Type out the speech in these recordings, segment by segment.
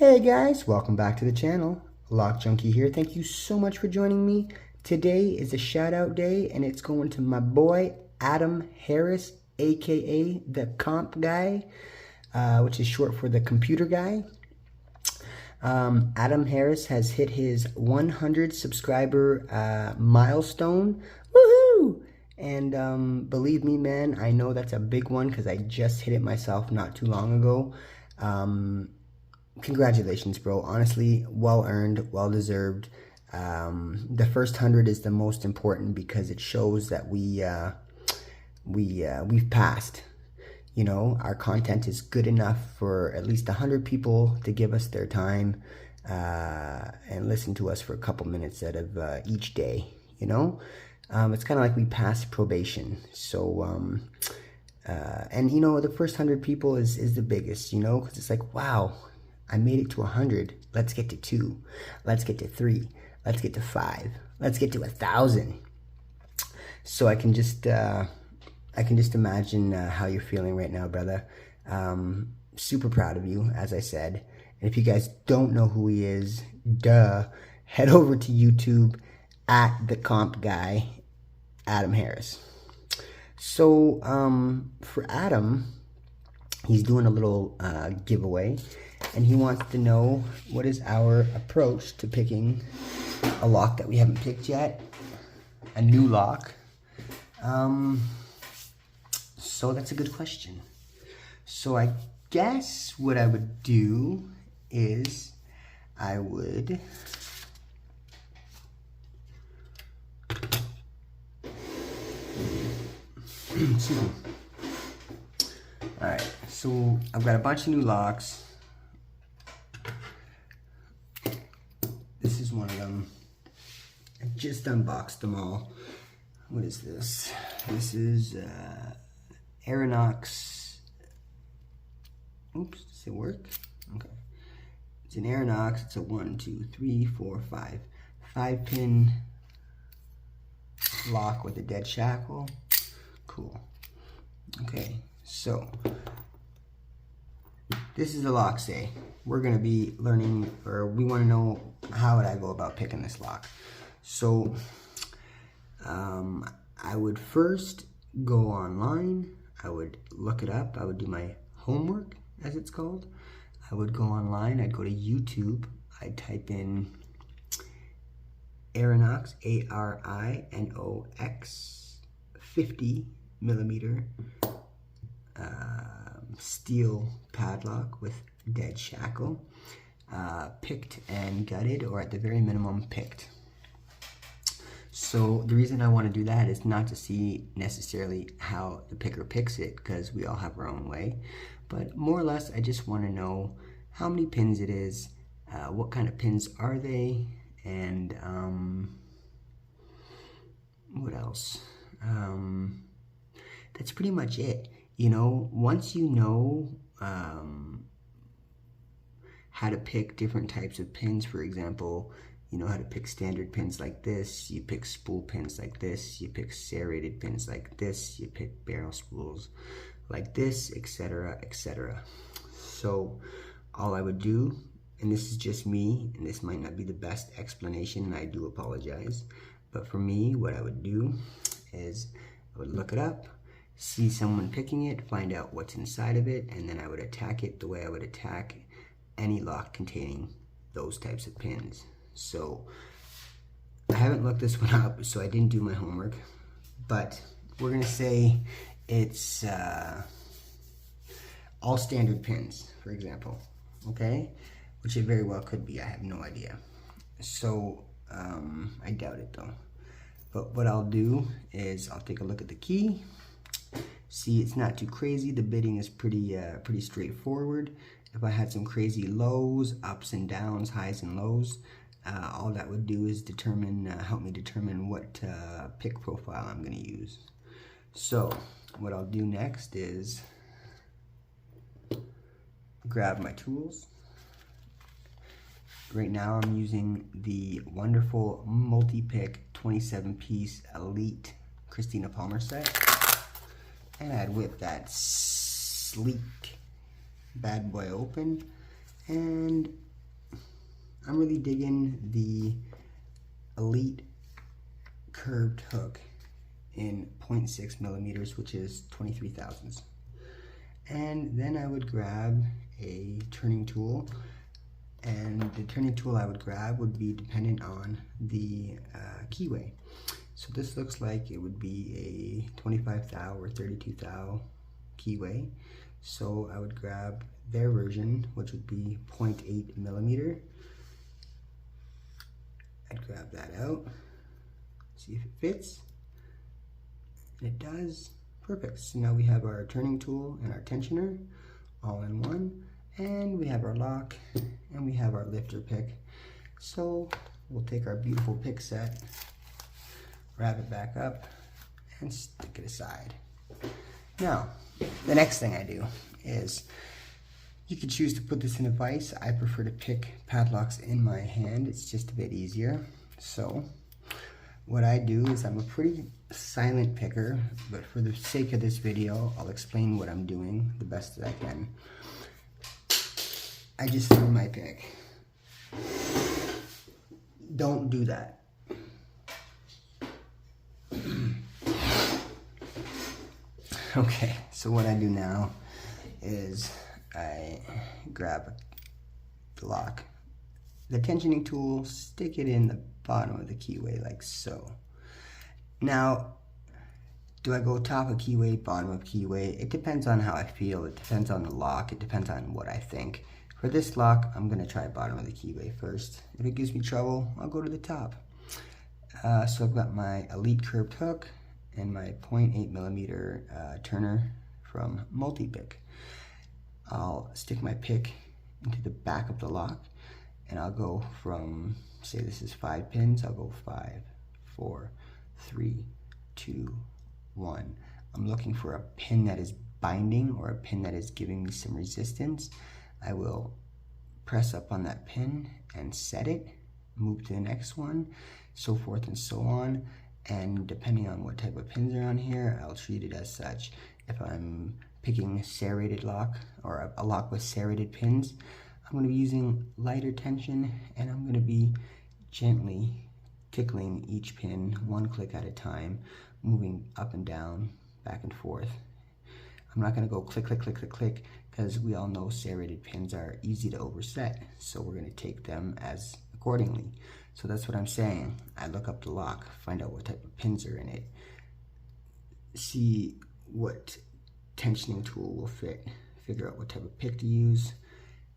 Hey guys, welcome back to the channel. Lock Junkie here. Thank you so much for joining me. Today is a shout out day and it's going to my boy Adam Harris, aka the Comp Guy, which is short for the computer guy. Adam Harris has hit his 100 subscriber milestone. Woohoo! And believe me, man, I know that's a big one because I just hit it myself not too long ago. Congratulations, bro. Honestly, well earned, well deserved. The first 100 is the most important because it shows that we've passed. You know, our content is good enough for at least 100 people to give us their time and listen to us for a couple minutes out of each day. You know, it's kind of like we passed probation. So, and you know, the first 100 people is the biggest. You know, because it's like, wow, I made it to 100. Let's get to 2. Let's get to 3. Let's get to 5. Let's get to 1,000. So I can just imagine how you're feeling right now, brother. Super proud of you, as I said. And if you guys don't know who he is, head over to YouTube at the Comp Guy, Adam Harris. So for Adam, he's doing a little giveaway, and he wants to know what is our approach to picking a lock that we haven't picked yet, a new lock. So that's a good question. So I guess what I would do is I would excuse me. Alright, so I've got a bunch of new locks. This is one of them. I just unboxed them all. What is this? This is Aeronox. Oops, does it work? Okay. It's an Aeronox. It's a 1, 2, 3, 4, 5. 5-pin lock with a dead shackle. Cool. Okay, so this is the lock say. We're going to be learning, or we want to know how would I go about picking this lock. So I would first go online. I would look it up. I would do my homework, as it's called. I would go online. I'd go to YouTube. I'd type in Aeronox, A-R-I-N-O-X, 50 millimeter steel padlock with dead shackle, picked and gutted, or at the very minimum picked. So the reason I want to do that is not to see necessarily how the picker picks it, because we all have our own way, but more or less I just want to know how many pins it is, what kind of pins are they, and what else? That's pretty much it. You know, once you know how to pick different types of pins, for example, you know how to pick standard pins like this, you pick spool pins like this, you pick serrated pins like this, you pick barrel spools like this, etc., etc. So all I would do, and this is just me, and this might not be the best explanation, and I do apologize, but for me, what I would do is I would look it up, see someone picking it, find out what's inside of it, and then I would attack it the way I would attack any lock containing those types of pins. So I haven't looked this one up, so I didn't do my homework, but we're gonna say it's all standard pins, for example, okay? Which it very well could be, I have no idea. So I doubt it though. But what I'll do is I'll take a look at the key. See, it's not too crazy. The bitting is pretty straightforward. If I had some crazy lows, ups and downs, highs and lows, all that would do is help me determine what pick profile I'm going to use. So what I'll do next is grab my tools. Right now I'm using the wonderful multi-pick 27-piece Elite Christina Palmer set. And I'd whip that sleek bad boy open, and I'm really digging the Elite curved hook in 0.6 millimeters, which is 23 thousandths. And then I would grab a turning tool, and the turning tool I would grab would be dependent on the keyway. So this looks like it would be a 25 thou or 32 thou keyway. So I would grab their version, which would be 0.8 millimeter. I'd grab that out, see if it fits, and it does. Perfect. So now we have our turning tool and our tensioner all in one, and we have our lock, and we have our lifter pick. So we'll take our beautiful pick set, wrap it back up, and stick it aside. Now, the next thing I do is, you could choose to put this in a vise. I prefer to pick padlocks in my hand. It's just a bit easier. So what I do is, I'm a pretty silent picker, but for the sake of this video, I'll explain what I'm doing the best that I can. I just threw my pick. Don't do that. Okay, so what I do now is I grab the lock, the tensioning tool, stick it in the bottom of the keyway like so. Now, do I go top of keyway, bottom of keyway? It depends on how I feel. It depends on the lock. It depends on what I think. For this lock, I'm going to try bottom of the keyway first. If it gives me trouble, I'll go to the top. So I've got my Elite curved hook and my 0.8 millimeter turner from Multi-Pick. I'll stick my pick into the back of the lock, and I'll go from, say this is 5 pins, I'll go 5, 4, 3, 2, 1. I'm looking for a pin that is binding or a pin that is giving me some resistance. I will press up on that pin and set it, move to the next one, so forth and so on. And depending on what type of pins are on here, I'll treat it as such. If I'm picking serrated lock or a lock with serrated pins, I'm going to be using lighter tension, and I'm going to be gently tickling each pin one click at a time, moving up and down, back and forth. I'm not going to go click, click, click, click, click, because we all know serrated pins are easy to overset, so we're going to take them as accordingly. So that's what I'm saying. I look up the lock, find out what type of pins are in it, see what tensioning tool will fit, figure out what type of pick to use,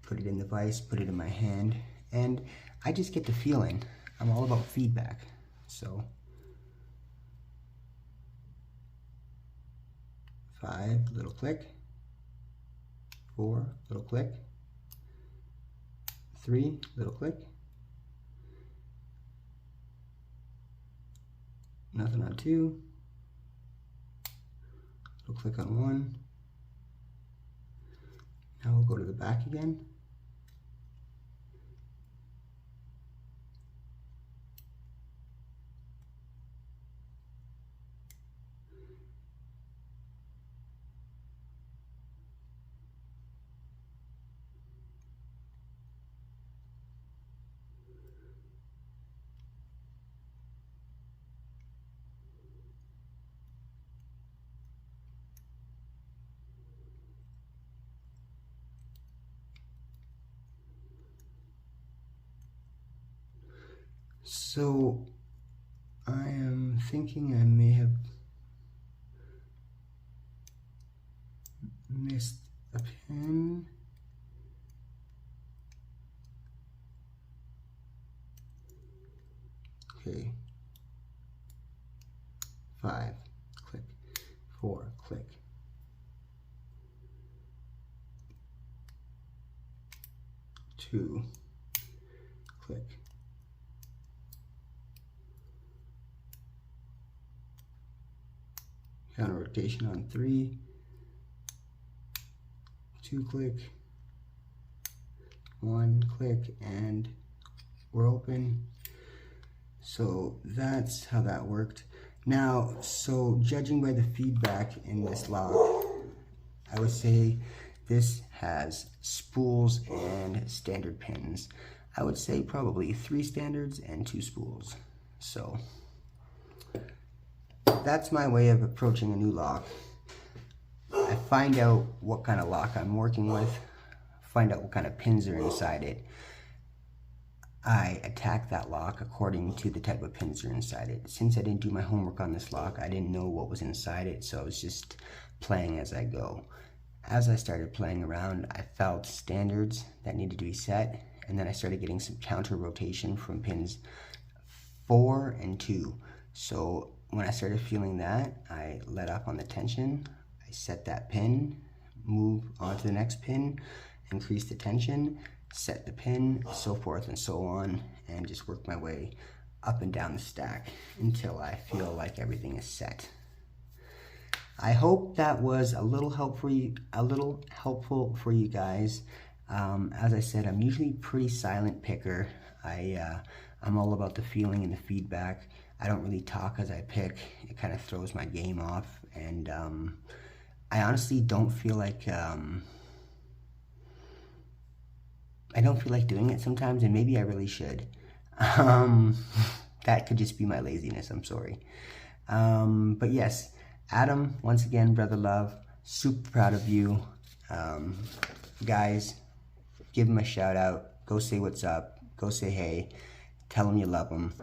put it in the vise, put it in my hand, and I just get the feeling. I'm all about feedback. So 5, little click, 4, little click, 3, little click, nothing on 2, little click on 1. Now we'll go to the back again. So I am thinking I may have missed a pin. Okay. 5, click, 4, click. 2, click. Counter rotation on 3, 2 click, 1 click, and we're open. So that's how that worked. Now, so judging by the feedback in this lock, I would say this has spools and standard pins. I would say probably 3 standards and 2 spools. So that's my way of approaching a new lock. I find out what kind of lock I'm working with, find out what kind of pins are inside it. I attack that lock according to the type of pins that are inside it. Since I didn't do my homework on this lock, I didn't know what was inside it, so I was just playing as I go. As I started playing around, I felt standards that needed to be set, and then I started getting some counter rotation from pins 4 and 2. So when I started feeling that, I let up on the tension, I set that pin, move on to the next pin, increase the tension, set the pin, so forth and so on, and just work my way up and down the stack until I feel like everything is set. I hope that was a little helpful for you guys. As I said, I'm usually a pretty silent picker. I'm all about the feeling and the feedback. I don't really talk as I pick. It kind of throws my game off, and I honestly don't feel like doing it sometimes, and maybe I really should. That could just be my laziness, I'm sorry. But yes, Adam, once again, brother love, super proud of you. Guys, give him a shout out. Go say what's up. Go say hey. Tell him you love him.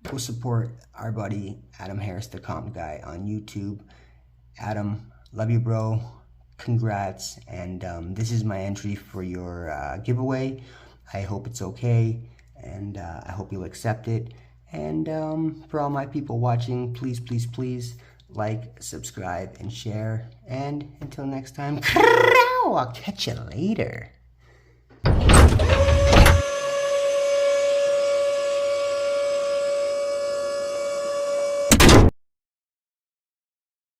Go support our buddy Adam Harris, the comp guy, on YouTube. Adam, love you, bro. Congrats. And this is my entry for your giveaway. I hope it's okay, and I hope you'll accept it. And for all my people watching, please, please, please like, subscribe, and share. And until next time, I'll catch you later.